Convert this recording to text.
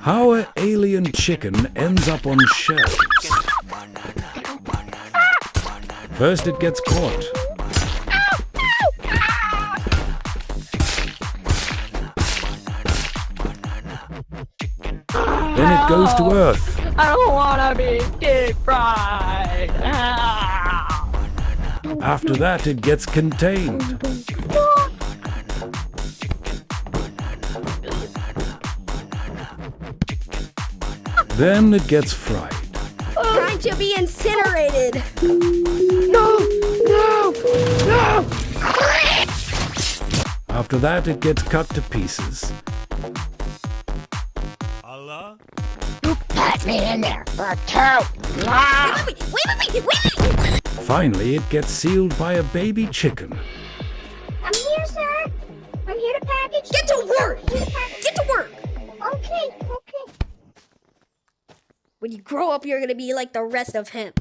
How an alien chicken ends up on shelves. First it gets caught. Then it goes to Earth. I don't wanna be deep fried. After that it gets contained. Then it gets fried. Time to be incinerated. No! No! No! After that it gets cut to pieces. Allah? You put me in there for too long! Wait. Finally it gets sealed by a baby chicken. I'm here, sir. I'm here to package. Get to work. Get to work. Okay. When you grow up, you're gonna be like the rest of him.